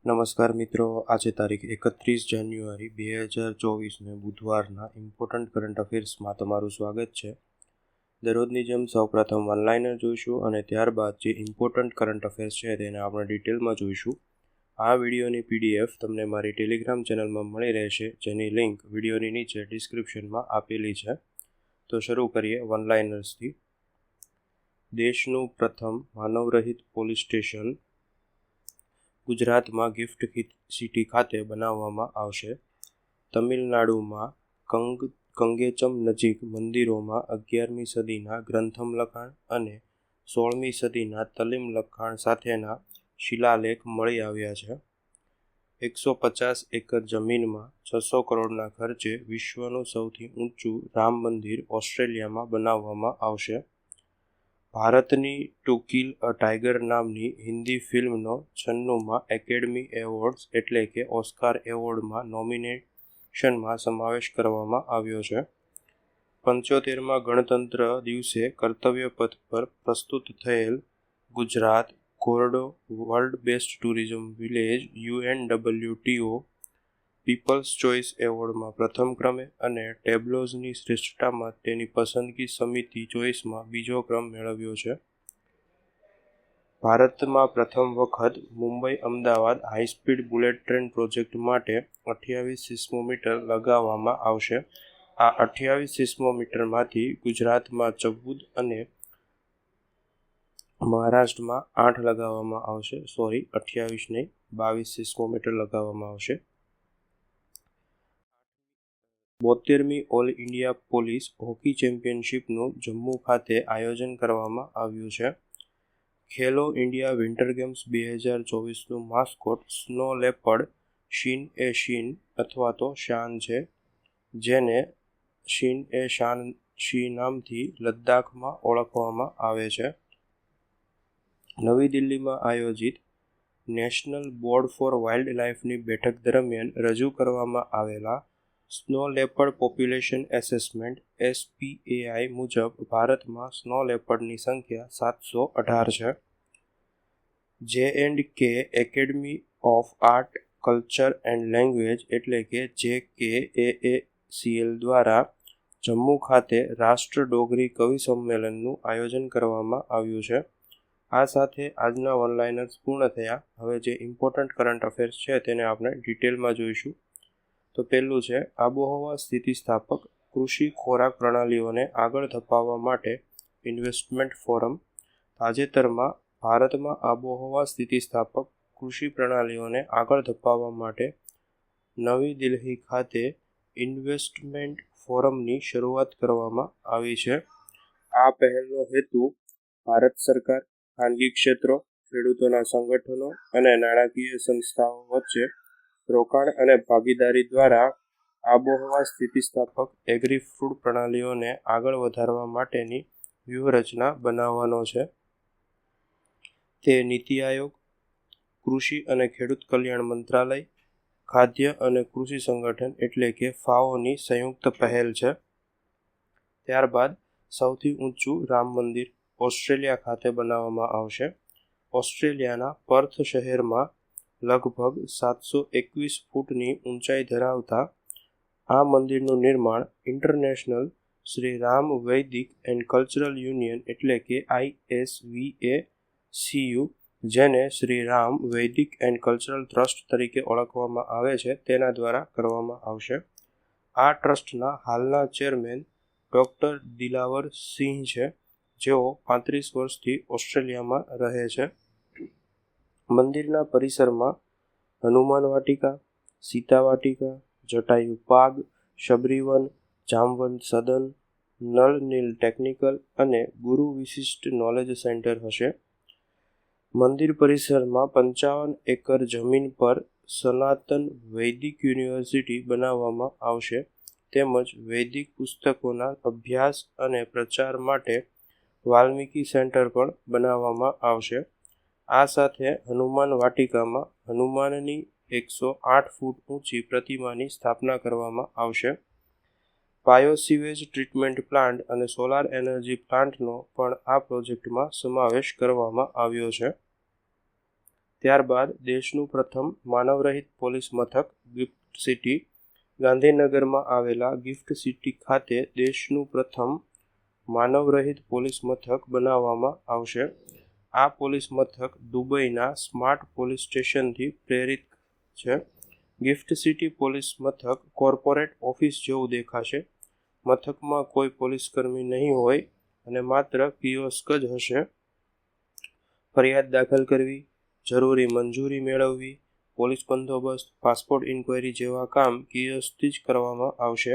નમસ્કાર મિત્રો, આજે તારીખ 31 જાન્યુઆરી 2024ને બુધવારના ઇમ્પોર્ટન્ટ કરંટ અફેર્સમાં તમારું સ્વાગત છે. દરરોજની જેમ સૌપ્રથમ વનલાઇનર જોઈશું અને ત્યારબાદ જે ઇમ્પોર્ટન્ટ કરંટ અફેર્સ છે તેને આપણે ડિટેલમાં જોઈશું. આ વિડીયોની PDF તમને મારી ટેલિગ્રામ ચેનલમાં મળી રહેશે, જેની લિંક વિડીયોની નીચે ડિસ્ક્રિપ્શનમાં આપેલી છે. તો શરૂ કરીએ વનલાઇનર્સથી. દેશનું પ્રથમ માનવરહિત પોલીસ સ્ટેશન ગુજરાતમાં ગિફ્ટ સિટી ખાતે બનાવવામાં આવશે. તમિલનાડુમાં કંગેચમ નજીક મંદિરોમાં 11મી સદીના ગ્રંથમ લખાણ અને 16મી સદીના તલીમ લખાણ સાથેના શિલાલેખ મળી આવ્યા છે. 150 એકર જમીનમાં 600 કરોડના ખર્ચે વિશ્વનું સૌથી ઊંચું રામ મંદિર ઓસ્ટ્રેલિયામાં બનાવવામાં આવશે. ભારતની ટુ કિલ અ ટાઈગર નામની હિન્દી ફિલ્મનો 96મા એકેડમી એવોર્ડ્સ એટલે કે ઓસ્કાર એવોર્ડમાં નોમિનેશનમાં સમાવેશ કરવામાં આવ્યો છે. 75મા ગણતંત્ર દિવસે કર્તવ્ય પથ પર પ્રસ્તુત થયેલ Gujarat Dhordo world best tourism village UNWTO people's choice એવોર્ડમાં પ્રથમ ક્રમે અને ટેબ્લોઝની શ્રેષ્ઠતામાં તેની પસંદગી સમિતિ ચોઇસમાં બીજો ક્રમ મેળવ્યો છે. ભારતમાં પ્રથમ વખત Mumbai Ahmedabad high speed bullet train project માટે 28 સિસ્મોમીટર લગાવવામાં આવશે. આ 28 સિસ્મોમીટરમાંથી ગુજરાતમાં 14 અને મહારાષ્ટ્રમાં 8 લગાવવામાં આવશે. 28 નહીં, 22 સિસ્મોમીટર લગાવવામાં આવશે. 72મી ઓલ ઇન્ડિયા પોલીસ હોકી ચેમ્પિયનશિપનું જમ્મુ ખાતે આયોજન કરવામાં આવ્યું છે. ખેલો ઇન્ડિયા વિન્ટર ગેમ્સ 2024નું માસ્કોટ સ્નો લેપર્ડ શીન અથવા તો શાન છે, જેને શી નામથી લદ્દાખમાં ઓળખવામાં આવે છે. નવી દિલ્હીમાં આયોજિત નેશનલ બોર્ડ ફોર વાઇલ્ડ લાઇફની બેઠક દરમિયાન રજૂ કરવામાં આવેલા snow leopard population assessment SPAI મુજબ ભારતમાં સ્નો લેપર્ડની સંખ્યા 718 છે. J&K academy of art, culture and language એટલે કે JKAACL દ્વારા જમ્મુ ખાતે રાષ્ટ્ર ડોગરી કવિ સંમેલનનું આયોજન કરવામાં આવ્યું છે. આ સાથે આજના વનલાઇનર્સ પૂર્ણ થયા. હવે જે ઇમ્પોર્ટન્ટ કરંટ અફેર્સ છે તેને આપણે ડિટેલમાં જોઈશું. તો પહેલું છે આબોહવા સ્થિતિસ્થાપક કૃષિ ખોરાક પ્રણાલીઓને આગળ ધપાવવા માટે ઇન્વેસ્ટમેન્ટ ફોરમ. તાજેતરમાં ભારતમાં આબોહવા સ્થિતિસ્થાપક કૃષિ પ્રણાલીઓને આગળ ધપાવવા માટે નવી દિલ્હી ખાતે ઇન્વેસ્ટમેન્ટ ફોરમની શરૂઆત કરવામાં આવી છે. આ પહેલનો હેતુ ભારત સરકાર, ખાનગી ક્ષેત્રો, ખેડૂતોના સંગઠનો અને નાણાકીય સંસ્થાઓ વચ્ચે રોકાણ અને ભાગીદારી દ્વારા આબોહવા સ્થિતિસ્થાપક એગ્રી-ફૂડ પ્રણાલીઓને આગળ વધારવા માટેની વ્યૂહરચના બનાવવાનો છે. તે નીતિ આયોગ, કૃષિ અને ખેડૂત કલ્યાણ મંત્રાલય, ખાદ્ય અને કૃષિ સંગઠન એટલે કે FAOની સંયુક્ત પહેલ છે. ત્યારબાદ સૌથી ઊંચું રામ મંદિર ઓસ્ટ્રેલિયા ખાતે બનાવવામાં આવશે. ઓસ્ટ્રેલિયાના પર્થ શહેરમાં લગભગ 721 ફૂટની ઊંચાઈ ધરાવતા આ મંદિરનું નિર્માણ ઇન્ટરનેશનલ શ્રી રામ વૈદિક એન્ડ કલ્ચરલ યુનિયન એટલે કે ISVACU, જેને શ્રી રામ વૈદિક એન્ડ કલ્ચરલ ટ્રસ્ટ તરીકે ઓળખવામાં આવે છે, તેના દ્વારા કરવામાં આવશે. આ ટ્રસ્ટના હાલના ચેરમેન ડૉક્ટર દિલાવર સિંહ છે, જેઓ 35 વર્ષથી ઓસ્ટ્રેલિયામાં રહે છે. મંદિરના પરિસરમાં હનુમાન વાટિકા, સીતા વાટિકા, જટાયુ પાગ, શબરીવન, જામવંત સદન, નળ નીલ ટેકનિકલ અને ગુરુ વિશિષ્ટ નોલેજ સેન્ટર હશે. મંદિર પરિસરમાં 55 એકર જમીન પર સનાતન વૈદિક યુનિવર્સિટી બનાવવામાં આવશે, તેમજ વૈદિક પુસ્તકોના અભ્યાસ અને પ્રચાર માટે વાલ્મીકી સેન્ટર પણ બનાવવામાં આવશે. આ સાથે હનુમાન વાટિકામાં હનુમાનની 108 ફૂટ ઊંચી પ્રતિમાની સ્થાપના કરવામાં આવશે. બાયોસીવેજ ટ્રીટમેન્ટ પ્લાન્ટ અને સોલાર એનર્જી પ્લાન્ટનો પણ આ પ્રોજેક્ટમાં સમાવેશ કરવામાં આવ્યો છે. ત્યારબાદ દેશનું પ્રથમ માનવરહિત પોલીસ મથક ગિફ્ટ સિટી ગાંધીનગરમાં આવેલા ગિફ્ટ સિટી ખાતે દેશનું પ્રથમ માનવરહિત પોલીસ મથક બનાવવામાં આવશે. આ પોલીસ મથક દુબઈના સ્માર્ટ પોલીસ સ્ટેશનથી પ્રેરિત છે. ગિફ્ટ સિટી પોલીસ મથક કોર્પોરેટ ઓફિસ જેવું દેખાશે. મથકમાં કોઈ પોલીસકર્મી નહીં હોય અને માત્ર કિયોસ્ક જ હશે. ફરિયાદ દાખલ કરવી, જરૂરી મંજૂરી મેળવવી, પોલીસ બંદોબસ્ત, પાસપોર્ટ ઇન્ક્વાયરી જેવા કામ કિયોસ્કથી જ કરવામાં આવશે.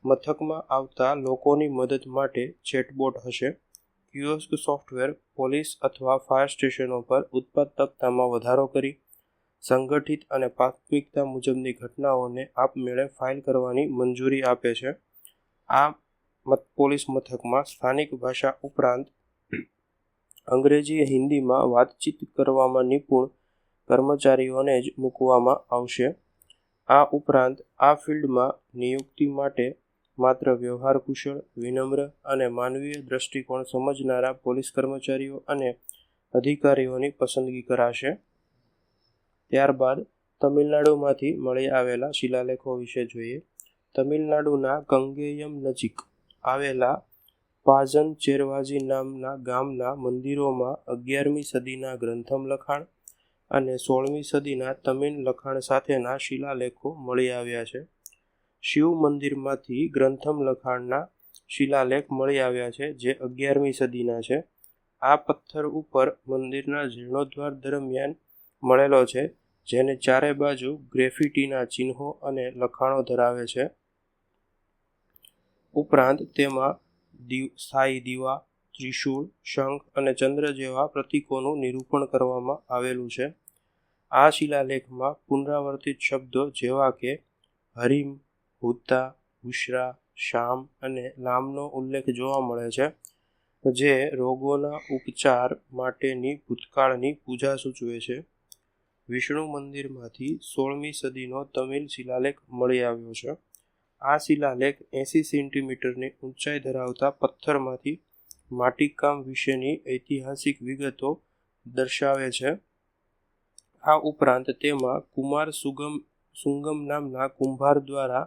મથકમાં આવતા લોકોની મદદ માટે ચેટબોટ હશે. કિયોસ્ક સોફ્ટવેર પોલીસ અથવા ફાયર સ્ટેશનો પર ઉત્પાદકતામાં વધારો કરી સંગઠિત અને પ્રાથમિકતા મુજબની ઘટનાઓને આપમેળે ફાઇલ કરવાની મંજૂરી આપે છે. આ પોલીસ મથકમાં સ્થાનિક ભાષા ઉપરાંત અંગ્રેજી હિન્દીમાં વાતચીત કરવામાં નિપુણ કર્મચારીઓને જ મૂકવામાં આવશે. આ ઉપરાંત આ ફિલ્ડમાં નિયુક્તિ માટે માત્ર વ્યવહાર કુશળ, વિનમ્ર અને માનવીય દ્રષ્ટિકોણ સમજનારા પોલીસ કર્મચારીઓ અને અધિકારીઓની પસંદગી કરાશે. ત્યારબાદ તમિલનાડુમાંથી મળી આવેલા શિલાલેખો વિશે જોઈએ. તમિલનાડુના કંગેયમ નજીક આવેલા પાઝન ચેરવાજી નામના ગામના મંદિરોમાં 11મી સદીના ગ્રંથમ લખાણ અને 16મી સદીના તમિલ લખાણ સાથેના શિલાલેખો મળી આવ્યા છે. શિવ મંદિરમાંથી ગ્રંથમ લખાણના શિલાલેખ મળી આવ્યા છે જે 11મી સદીના છે. આ પથ્થર ઉપર મંદિરના જીર્ણોદ્ધાર દરમિયાન મળેલો છે, જેને ચારે બાજુ ગ્રેફિટીના ચિહ્નો અને લખાણો ધરાવે છે. ઉપરાંત તેમાં સ્થાયી દીવા, ત્રિશૂળ, શંખ અને ચંદ્ર જેવા પ્રતીકોનું નિરૂપણ કરવામાં આવેલું છે. આ શિલાલેખમાં પુનરાવર્તિત શબ્દો જેવા કે હરિમ, હુત્તા, બુશરા, શામ અને લામનો ઉલ્લેખ જોવા મળે છે, જે રોગોના ઉપચાર માટેની ભૂતકાળની પૂજા સૂચવે છે. વિષ્ણુ મંદિરમાંથી 16મી સદીનો તમિલ શિલાલેખ મળી આવ્યો છે. આ શિલાલેખ 80 સેન્ટીમીટરની ઊંચાઈ ધરાવતા પથ્થરમાંથી માટીકામ વિશેની ઐતિહાસિક વિગતો દર્શાવે છે. આ ઉપરાંત તેમાં કુમાર સુંગમ નામના કુંભાર દ્વારા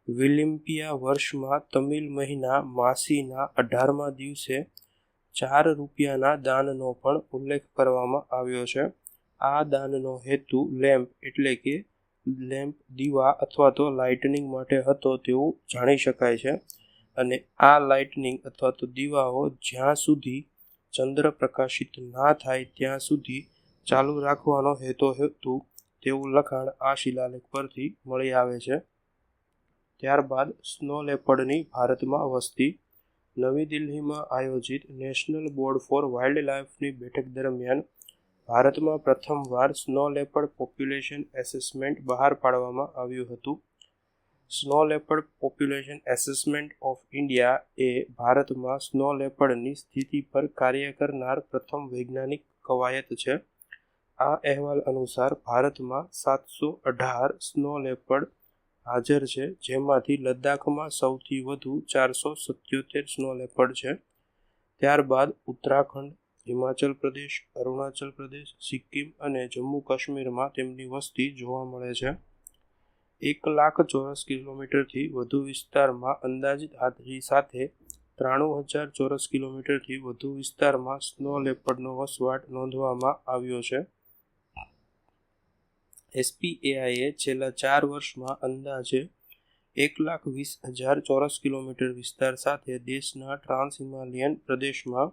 વિલિમ્પિયા વર્ષમાં તમિલ મહિના માસીના 18મા દિવસે 4 રૂપિયાના દાનનો પણ ઉલ્લેખ કરવામાં આવ્યો છે. આ દાનનો હેતુ લેમ્પ એટલે કે દીવા અથવા તો લાઇટનિંગ માટે હતો તેવું જાણી શકાય છે, અને આ લાઇટનિંગ અથવા તો દીવાઓ જ્યાં સુધી ચંદ્ર પ્રકાશિત ના થાય ત્યાં સુધી ચાલુ રાખવાનો હેતુ તેવું લખાણ આ શિલાલેખ પરથી મળી આવે છે. ત્યારબાદ સ્નો લેપર્ડની ભારતમાં વસ્તી. નવી દિલ્હીમાં આયોજિત નેશનલ બોર્ડ ફોર વાઇલ્ડ લાઇફની બેઠક દરમિયાન ભારતમાં પ્રથમવાર સ્નો લેપર્ડ પોપ્યુલેશન એસેસમેન્ટ બહાર પાડવામાં આવ્યું હતું. Snow leopard population assessment of India એ ભારતમાં સ્નો લેપર્ડની સ્થિતિ પર કાર્ય કરનાર પ્રથમ વૈજ્ઞાનિક કવાયત છે. આ અહેવાલ અનુસાર ભારતમાં 718 સ્નો લેપર્ડ હાજર છે, જેમાંથી લદ્દાખમાં સૌથી વધુ 477 સ્નો લેપર્ડ છે. ત્યારબાદ ઉત્તરાખંડ, હિમાચલ પ્રદેશ, અરુણાચલ પ્રદેશ, સિક્કિમ અને જમ્મુ કાશ્મીરમાં તેમની વસ્તી જોવા મળે છે. 1 લાખ ચોરસ કિલોમીટરથી વધુ વિસ્તારમાં અંદાજિત હાજરી સાથે 93,000 ચોરસ કિલોમીટરથી વધુ વિસ્તારમાં સ્નો લેપર્ડનો વસવાટ નોંધવામાં આવ્યો છે. SPAIએ છેલ્લા 4 વર્ષમાં અંદાજે 1,20,000 ચોરસ કિલોમીટર વિસ્તાર સાથે દેશના ટ્રાન્સ હિમાલયન પ્રદેશમાં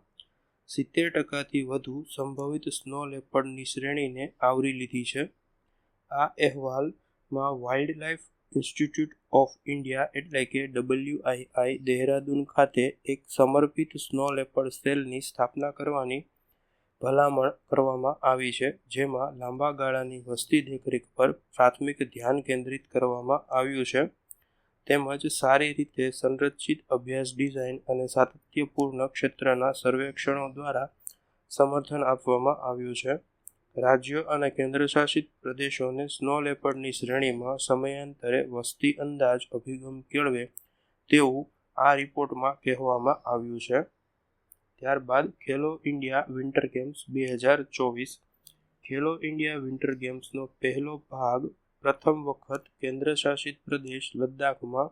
70%થી વધુ સંભવિત સ્નો લેપર્ડની શ્રેણીને આવરી લીધી છે. આ અહેવાલમાં wild life institute of India એટલે કે WII દહેરાદૂન ખાતે એક સમર્પિત સ્નો લેપર્ડ સેલની સ્થાપના કરવાની ભલામણ કરવામાં આવી છે, જેમાં લાંબા ગાળાની વસ્તી દેખરેખ પર પ્રાથમિક ધ્યાન કેન્દ્રિત કરવામાં આવ્યું છે, તેમજ સારી રીતે સંરચિત અભ્યાસ ડિઝાઇન અને સાતત્યપૂર્ણ ક્ષેત્રના સર્વેક્ષણો દ્વારા સમર્થન આપવામાં આવ્યું છે. રાજ્યો અને કેન્દ્રશાસિત પ્રદેશોને સ્નો લેપર્ડની શ્રેણીમાં સમયાંતરે વસ્તી અંદાજ અભિગમ કેળવે તેવું આ રિપોર્ટમાં કહેવામાં આવ્યું છે. ત્યારબાદ ખેલો ઇન્ડિયા વિન્ટર ગેમ્સ 2024. ખેલો ઇન્ડિયા વિન્ટર ગેમ્સનો પહેલો ભાગ પ્રથમ વખત કેન્દ્રશાસિત પ્રદેશ લદ્દાખમાં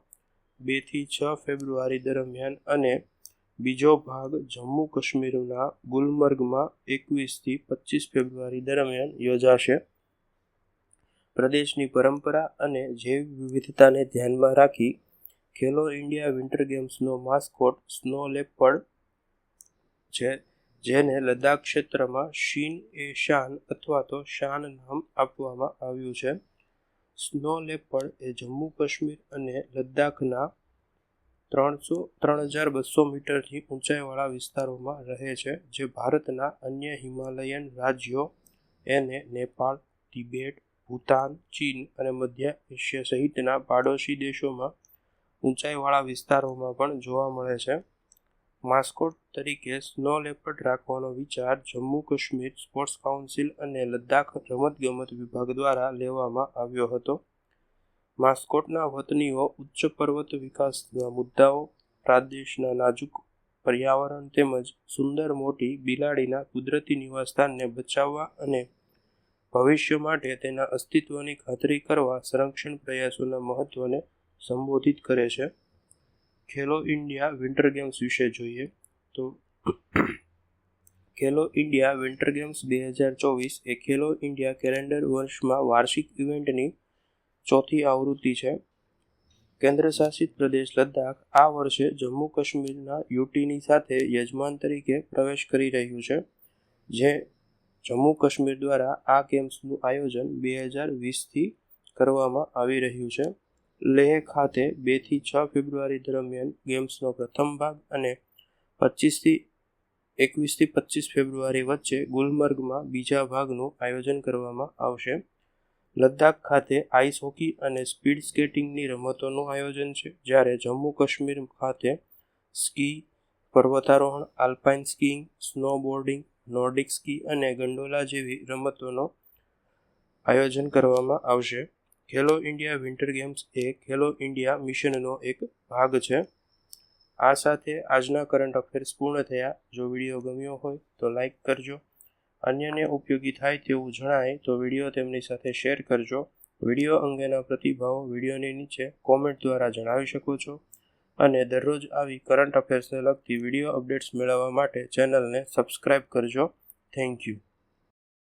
2 થી 6 ફેબ્રુઆરી દરમિયાન અને બીજો ભાગ જમ્મુ કાશ્મીરના ગુલમર્ગમાં 21 થી 25 ફેબ્રુઆરી દરમિયાન યોજાશે. પ્રદેશની પરંપરા અને જૈવ વિવિધતાને ધ્યાનમાં રાખી ખેલો ઇન્ડિયા વિન્ટર ગેમ્સનો માસ્કોટ સ્નો લેપર્ડ છે, જેને લદ્દાખ ક્ષેત્રમાં શિન-એ-શાન અથવા તો શાન નામ આપવામાં આવ્યું છે. સ્નો લેપર્ડ એ જમ્મુ કાશ્મીર અને લદ્દાખના 3200 મીટરથી ઊંચાઈવાળા વિસ્તારોમાં રહે છે, જે ભારતના અન્ય હિમાલયન રાજ્યો એને નેપાળ, તિબેટ, ભૂતાન, ચીન અને મધ્ય એશિયા સહિતના પાડોશી દેશોમાં ઊંચાઈવાળા વિસ્તારોમાં પણ જોવા મળે છે. માસ્કોટ તરીકે સ્નો લેપર્ડ રાખવાનો વિચાર જમ્મુ કાશ્મીર સ્પોર્ટ્સ કાઉન્સિલ અને લદ્દાખ રમતગમત વિભાગ દ્વારા લેવામાં આવ્યો હતો. માસ્કોટના વતનીઓ ઉચ્ચ પર્વત વિકાસના મુદ્દાઓ, પ્રદેશના નાજુક પર્યાવરણ તેમજ સુંદર મોટી બિલાડીના કુદરતી નિવાસસ્થાનને બચાવવા અને ભવિષ્ય માટે તેના અસ્તિત્વની ખાતરી કરવા સંરક્ષણ પ્રયાસોના મહત્વને સંબોધિત કરે છે. ખેલો ઇન્ડિયા વિન્ટર ગેમ્સ વિશે જોઈએ તો ખેલો ઇન્ડિયા વિન્ટર ગેમ્સ 2024 એ ખેલો ઇન્ડિયા કેલેન્ડર વર્ષમાં વાર્ષિક ઇવેન્ટની ચોથી આવૃત્તિ છે. કેન્દ્રશાસિત પ્રદેશ લદ્દાખ આ વર્ષે જમ્મુ કાશ્મીરના યુટીની સાથે યજમાન તરીકે પ્રવેશ કરી રહ્યું છે, જે જમ્મુ કાશ્મીર દ્વારા આ ગેમ્સનું આયોજન 2020થી કરવામાં આવી રહ્યું છે. લેહ ખાતે 2 થી 6 ફેબ્રુઆરી દરમિયાન ગેમ્સનો પ્રથમ ભાગ અને 21 થી 25 ફેબ્રુઆરી વચ્ચે ગુલમર્ગમાં બીજા ભાગનું આયોજન કરવામાં આવશે. લદ્દાખ ખાતે આઈસ હોકી અને સ્પીડ સ્કેટિંગની રમતોનું આયોજન છે, જ્યારે જમ્મુ કાશ્મીર ખાતે સ્કી, પર્વતારોહણ, alpine skiing, snowboarding, nordic ski અને ગંડોલા જેવી રમતોનું આયોજન કરવામાં આવશે. ખેલો ઇન્ડિયા વિન્ટર ગેમ્સ એ ખેલો ઇન્ડિયા મિશનનો એક ભાગ છે. આ સાથે આજના કરંટ અફેર્સ પૂર્ણ થયા. જો વિડીયો ગમ્યો હોય તો લાઈક કરજો. અન્યને ઉપયોગી થાય તેવું જણાય તો વિડીયો તેમની સાથે શેર કરજો. વિડીયો અંગેના પ્રતિભાવો વિડીયોની નીચે કોમેન્ટ દ્વારા જણાવી શકો છો અને દરરોજ આવી કરંટ અફેર્સને લગતી વિડીયો અપડેટ્સ મેળવવા માટે ચેનલને સબસ્ક્રાઇબ કરજો. Thank you.